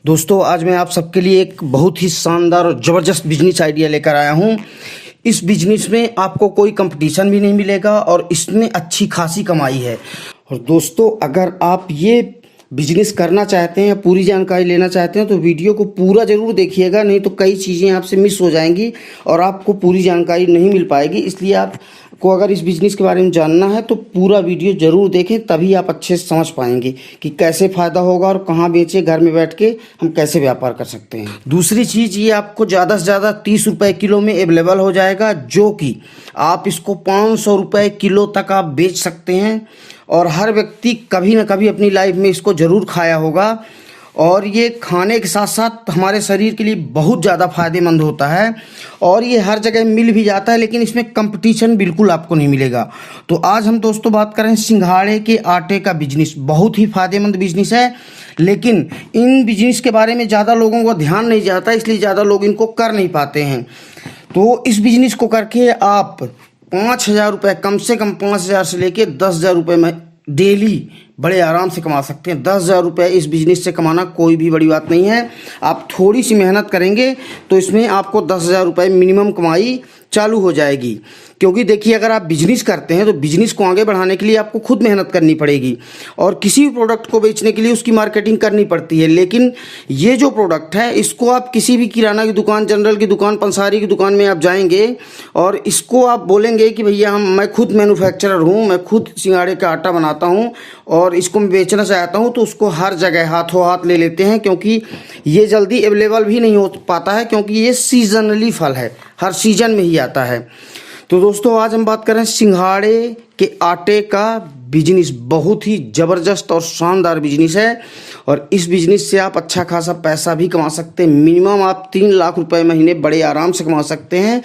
दोस्तों आज मैं आप सबके लिए एक बहुत ही शानदार और ज़बरदस्त बिजनेस आइडिया लेकर आया हूँ। इस बिजनेस में आपको कोई कंपटीशन भी नहीं मिलेगा और इसमें अच्छी खासी कमाई है। और दोस्तों अगर आप ये बिजनेस करना चाहते हैं या पूरी जानकारी लेना चाहते हैं तो वीडियो को पूरा ज़रूर देखिएगा, नहीं तो कई चीज़ें आपसे मिस हो जाएंगी और आपको पूरी जानकारी नहीं मिल पाएगी। इसलिए आपको अगर इस बिज़नेस के बारे में जानना है तो पूरा वीडियो ज़रूर देखें, तभी आप अच्छे से समझ पाएंगे कि कैसे फ़ायदा होगा और कहाँ बेचें, घर में बैठ के हम कैसे व्यापार कर सकते हैं। दूसरी चीज़, ये आपको ज़्यादा से ज़्यादा 30 रुपये किलो में अवेलेबल हो जाएगा, जो कि आप इसको 500 रुपये किलो तक आप बेच सकते हैं। और हर व्यक्ति कभी ना कभी अपनी लाइफ में इसको ज़रूर खाया होगा और ये खाने के साथ साथ हमारे शरीर के लिए बहुत ज़्यादा फ़ायदेमंद होता है और ये हर जगह मिल भी जाता है, लेकिन इसमें कंपटीशन बिल्कुल आपको नहीं मिलेगा। तो आज हम दोस्तों बात करें सिंघाड़े के आटे का बिजनेस। बहुत ही फ़ायदेमंद बिजनेस है, लेकिन इन बिजनेस के बारे में ज़्यादा लोगों को ध्यान नहीं जाता, इसलिए ज़्यादा लोग इनको कर नहीं पाते हैं। तो इस बिजनेस को करके आप 5,000 रुपये, कम से कम 5,000 से लेके 10,000 रुपये में डेली बड़े आराम से कमा सकते हैं। 10,000 रुपये इस बिज़नेस से कमाना कोई भी बड़ी बात नहीं है। आप थोड़ी सी मेहनत करेंगे तो इसमें आपको 10,000 रुपये मिनिमम कमाई चालू हो जाएगी। क्योंकि देखिए, अगर आप बिजनेस करते हैं तो बिजनेस को आगे बढ़ाने के लिए आपको खुद मेहनत करनी पड़ेगी और किसी भी प्रोडक्ट को बेचने के लिए उसकी मार्केटिंग करनी पड़ती है। लेकिन ये जो प्रोडक्ट है, इसको आप किसी भी किराना की दुकान, जनरल की दुकान, पंसारी की दुकान में आप जाएंगे और इसको आप बोलेंगे कि भैया मैं खुद मैन्युफैक्चरर हूँ, मैं खुद सिंघाड़े का आटा बनाता हूँ और इसको मैं बेचना चाहता हूँ, तो उसको हर जगह हाथों हाथ ले लेते हैं, क्योंकि ये जल्दी अवेलेबल भी नहीं हो पाता है, क्योंकि ये सीजनली फल है, हर सीजन में ही आता है। तो दोस्तों आज हम बात करें सिंघाड़े के आटे का बिजनेस। बहुत ही ज़बरदस्त और शानदार बिजनेस है और इस बिजनेस से आप अच्छा खासा पैसा भी कमा सकते हैं। मिनिमम आप 3 लाख रुपए महीने बड़े आराम से कमा सकते हैं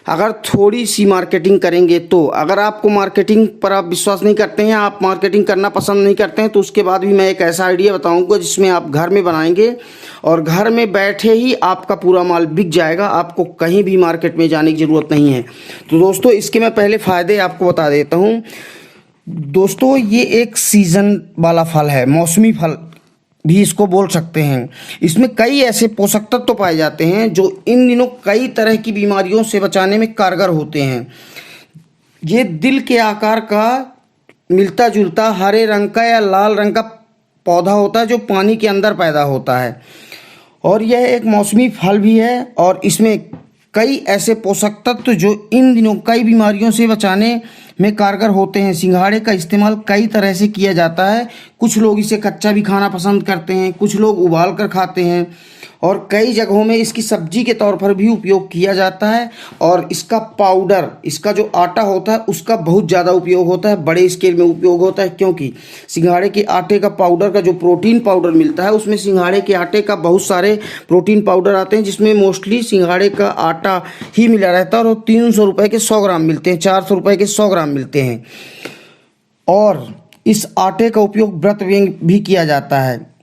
अगर थोड़ी सी मार्केटिंग करेंगे तो। अगर आपको मार्केटिंग पर आप विश्वास नहीं करते हैं, आप मार्केटिंग करना पसंद नहीं करते हैं, तो उसके बाद भी मैं एक ऐसा आइडिया बताऊंगा जिसमें आप घर में बनाएंगे और घर में बैठे ही आपका पूरा माल बिक जाएगा, आपको कहीं भी मार्केट में जाने की ज़रूरत नहीं है। तो दोस्तों इसके मैं पहले फ़ायदे आपको बता देता हूँ। दोस्तों ये एक सीज़न वाला फल है, मौसमी फल भी इसको बोल सकते हैं। इसमें कई ऐसे पोषक तत्व पाए जाते हैं जो इन दिनों कई तरह की बीमारियों से बचाने में कारगर होते हैं। ये दिल के आकार का मिलता जुलता हरे रंग का या लाल रंग का पौधा होता है जो पानी के अंदर पैदा होता है और यह एक मौसमी फल भी है और इसमें कई ऐसे पोषक तत्व जो इन दिनों कई बीमारियों से बचाने में कारगर होते हैं। सिंघाड़े का इस्तेमाल कई तरह से किया जाता है। कुछ लोग इसे कच्चा भी खाना पसंद करते हैं, कुछ लोग उबाल कर खाते हैं और कई जगहों में इसकी सब्जी के तौर पर भी उपयोग किया जाता है। और इसका पाउडर, इसका जो आटा होता है उसका बहुत ज़्यादा उपयोग होता है, बड़े स्केल में उपयोग होता है, क्योंकि सिंघाड़े के आटे का पाउडर का जो प्रोटीन पाउडर मिलता है उसमें सिंघाड़े के आटे का बहुत सारे प्रोटीन पाउडर आते हैं, जिसमें मोस्टली सिंघाड़े का आटा ही मिला रहता है और 300 रुपये के 100 ग्राम मिलते हैं, 400 रुपये के 100 ग्राम मिलते हैं। और इस आटे का उपयोग व्रत भी किया जाता है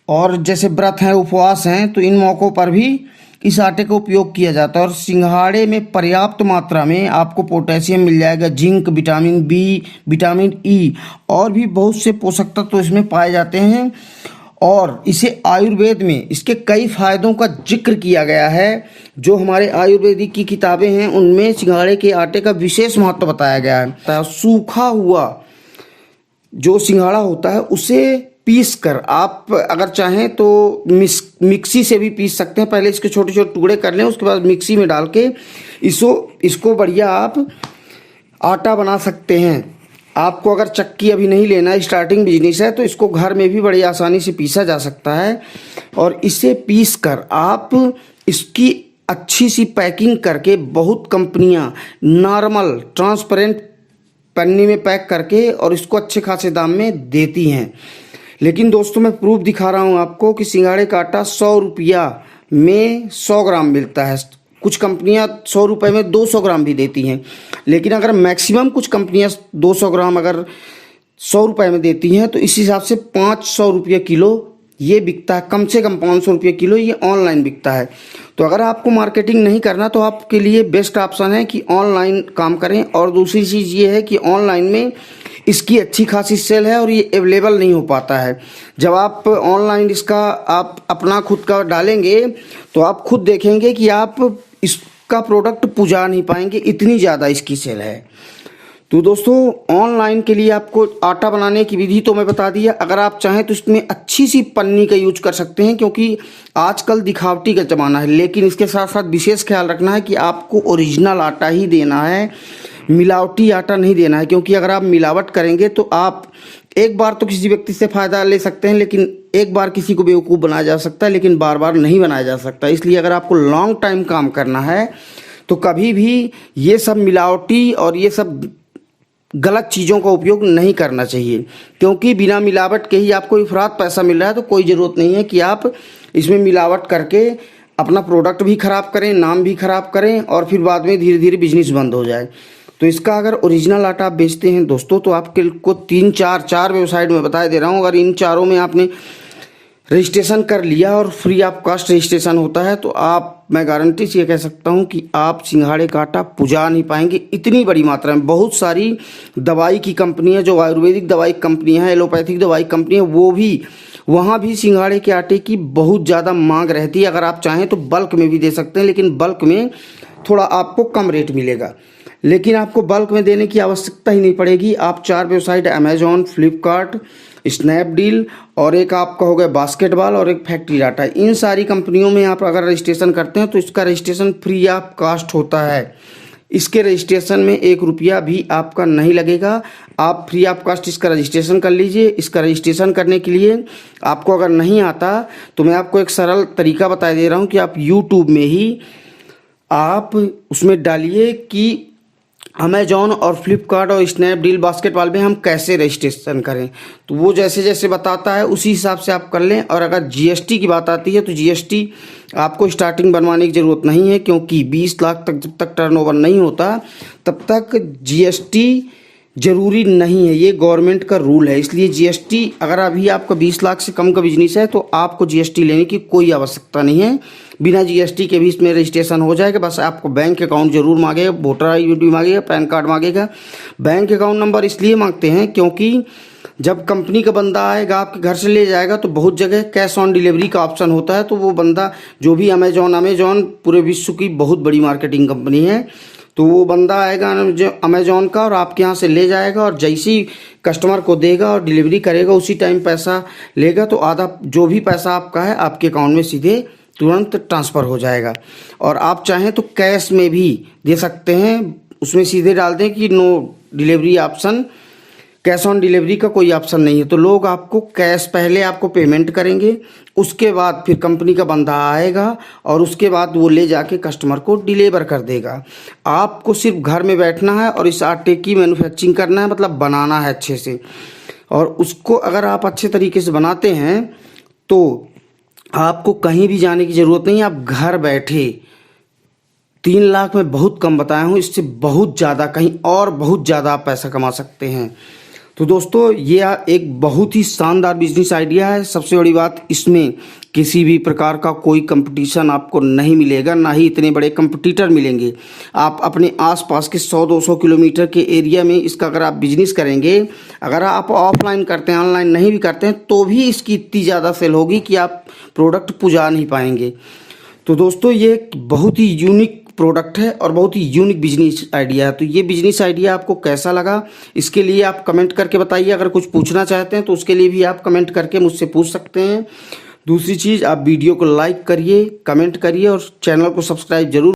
और जैसे व्रत हैं, उपवास हैं, तो इन मौक़ों पर भी इस आटे का उपयोग किया जाता है। और सिंघाड़े में पर्याप्त मात्रा में आपको पोटेशियम मिल जाएगा, zinc, vitamin B, vitamin E और भी बहुत से पोषक तत्व तो इसमें पाए जाते हैं। और इसे आयुर्वेद में इसके कई फायदों का जिक्र किया गया है। जो हमारे आयुर्वेदिक की किताबें हैं उनमें सिंघाड़े के आटे का विशेष महत्व बताया गया है। सूखा हुआ जो सिंघाड़ा होता है उसे पीस कर आप अगर चाहें तो मिक्सी से भी पीस सकते हैं। पहले इसके छोटे छोटे टुकड़े कर लें, उसके बाद मिक्सी में डाल के इसको बढ़िया आप आटा बना सकते हैं। आपको अगर चक्की अभी नहीं लेना, स्टार्टिंग बिजनेस है, तो इसको घर में भी बड़ी आसानी से पीसा जा सकता है। और इसे पीस कर आप इसकी अच्छी सी पैकिंग करके, बहुत कंपनियां नॉर्मल ट्रांसपेरेंट पन्नी में पैक करके और इसको अच्छे खासे दाम में देती हैं। लेकिन दोस्तों मैं प्रूफ दिखा रहा हूँ आपको कि सिंघाड़े का आटा 100 रुपया में 100 ग्राम मिलता है। कुछ कंपनियां 100 रुपये में 200 ग्राम भी देती हैं, लेकिन अगर मैक्सिमम कुछ कंपनियां 200 ग्राम अगर 100 रुपये में देती हैं तो इस हिसाब से 500 रुपये किलो ये बिकता है। कम से कम 500 रुपये किलो ये ऑनलाइन बिकता है। तो अगर आपको मार्केटिंग नहीं करना तो आपके लिए बेस्ट ऑप्शन है कि ऑनलाइन काम करें। और दूसरी चीज़ ये है कि ऑनलाइन में इसकी अच्छी खासी सेल है और ये अवेलेबल नहीं हो पाता है। जब आप ऑनलाइन इसका आप अपना खुद का डालेंगे तो आप खुद देखेंगे कि आप इसका प्रोडक्ट पुजा नहीं पाएंगे, इतनी ज़्यादा इसकी सेल है। तो दोस्तों ऑनलाइन के लिए आपको आटा बनाने की विधि तो मैं बता दिया। अगर आप चाहें तो इसमें अच्छी सी पन्नी का यूज कर सकते हैं, क्योंकि आजकल दिखावटी का ज़माना है। लेकिन इसके साथ साथ विशेष ख्याल रखना है कि आपको ओरिजिनल आटा ही देना है, मिलावटी आटा नहीं देना है। क्योंकि अगर आप मिलावट करेंगे तो आप एक बार तो किसी व्यक्ति से फ़ायदा ले सकते हैं, लेकिन एक बार किसी को बेवकूफ़ बनाया जा सकता है, लेकिन बार बार नहीं बनाया जा सकता। इसलिए अगर आपको लॉन्ग टाइम काम करना है तो कभी भी ये सब मिलावटी और ये सब गलत चीज़ों का उपयोग नहीं करना चाहिए। क्योंकि बिना मिलावट के ही आपको इफरात पैसा मिल रहा है, तो कोई ज़रूरत नहीं है कि आप इसमें मिलावट करके अपना प्रोडक्ट भी ख़राब करें, नाम भी ख़राब करें और फिर बाद में धीरे धीरे बिजनेस बंद हो जाए। तो इसका अगर ओरिजिनल आटा आप बेचते हैं दोस्तों, तो आपके को 3-4 वेबसाइट में बता दे रहा हूँ। अगर इन चारों में आपने रजिस्ट्रेशन कर लिया और फ्री ऑफ कास्ट रजिस्ट्रेशन होता है, तो मैं गारंटी से ये कह सकता हूँ कि आप सिंघाड़े का आटा पुजा नहीं पाएंगे इतनी बड़ी मात्रा में। बहुत सारी दवाई की कंपनियाँ, जो आयुर्वेदिक दवाई कंपनियाँ हैं, एलोपैथिक दवाई कंपनियाँ, वो भी वहाँ भी सिंघाड़े के आटे की बहुत ज़्यादा मांग रहती है। अगर आप चाहें तो बल्क में भी दे सकते हैं, लेकिन बल्क में थोड़ा आपको कम रेट मिलेगा। लेकिन आपको बल्क में देने की आवश्यकता ही नहीं पड़ेगी। आप 4 वेबसाइट अमेजॉन, फ्लिपकार्ट, स्नैपडील और एक आपका हो गया बास्केटबॉल और एक फैक्ट्री डाटा, इन सारी कंपनियों में आप अगर रजिस्ट्रेशन करते हैं तो इसका रजिस्ट्रेशन फ्री ऑफ कास्ट होता है। इसके रजिस्ट्रेशन में 1 रुपया भी आपका नहीं लगेगा। आप फ्री ऑफ कास्ट इसका रजिस्ट्रेशन कर लीजिए। इसका रजिस्ट्रेशन करने के लिए आपको अगर नहीं आता तो मैं आपको एक सरल तरीका बता दे रहा हूँ कि आप यूट्यूब में ही आप उसमें डालिए कि अमेजॉन और फ्लिपकार्ट और स्नैपडील, बास्केटबॉल में हम कैसे रजिस्ट्रेशन करें। तो वो जैसे जैसे बताता है उसी हिसाब से आप कर लें। और अगर जीएसटी की बात आती है तो जीएसटी आपको स्टार्टिंग बनवाने की ज़रूरत नहीं है, क्योंकि 20 लाख तक जब तक टर्नओवर नहीं होता तब तक जीएसटी ज़रूरी नहीं है। ये गवर्नमेंट का रूल है। इसलिए जीएसटी अगर अभी आपका 20 लाख से कम का बिजनेस है तो आपको जीएसटी लेने की कोई आवश्यकता नहीं है। बिना जीएसटी के भी इसमें रजिस्ट्रेशन हो जाएगा। बस आपको बैंक अकाउंट जरूर मांगेगा, वोटर आईडी मांगेगा, पैन कार्ड मांगेगा। बैंक अकाउंट नंबर इसलिए मांगते हैं क्योंकि जब कंपनी का बंदा आएगा आपके घर से ले जाएगा तो बहुत जगह कैश ऑन डिलीवरी का ऑप्शन होता है। तो वो बंदा जो भी अमेजॉन पूरे विश्व की बहुत बड़ी मार्केटिंग कंपनी है, तो वो बंदा आएगा अमेजॉन का और आपके यहाँ से ले जाएगा और जैसे ही कस्टमर को देगा और डिलीवरी करेगा उसी टाइम पैसा लेगा। तो आधा जो भी पैसा आपका है आपके अकाउंट में सीधे तुरंत ट्रांसफ़र हो जाएगा। और आप चाहें तो कैश में भी दे सकते हैं, उसमें सीधे डाल दें कि no delivery option, cash on delivery का कोई ऑप्शन नहीं है। तो लोग आपको कैश पहले आपको पेमेंट करेंगे, उसके बाद फिर कंपनी का बंदा आएगा और उसके बाद वो ले जाके कस्टमर को डिलीवर कर देगा। आपको सिर्फ घर में बैठना है और इस आटे की मैन्युफैक्चरिंग करना है, मतलब बनाना है अच्छे से। और उसको अगर आप अच्छे तरीके से बनाते हैं तो आपको कहीं भी जाने की ज़रूरत नहीं है। आप घर बैठे 3 लाख में बहुत कम बताया हूँ, इससे बहुत ज़्यादा कहीं और बहुत ज़्यादा आप पैसा कमा सकते हैं। तो दोस्तों ये एक बहुत ही शानदार बिजनेस आइडिया है। सबसे बड़ी बात, इसमें किसी भी प्रकार का कोई कंपटीशन आपको नहीं मिलेगा, ना ही इतने बड़े कंपटीटर मिलेंगे। आप अपने आसपास के 100-200 किलोमीटर के एरिया में इसका अगर आप बिजनेस करेंगे, अगर आप ऑफलाइन करते हैं, ऑनलाइन नहीं भी करते हैं, तो भी इसकी इतनी ज़्यादा सेल होगी कि आप प्रोडक्ट पुजा नहीं पाएंगे। तो दोस्तों ये एक बहुत ही यूनिक प्रोडक्ट है और बहुत ही यूनिक बिजनेस आइडिया है। तो ये बिजनेस आइडिया आपको कैसा लगा, इसके लिए आप कमेंट करके बताइए। अगर कुछ पूछना चाहते हैं तो उसके लिए भी आप कमेंट करके मुझसे पूछ सकते हैं। दूसरी चीज़, आप वीडियो को लाइक करिए, कमेंट करिए और चैनल को सब्सक्राइब जरूर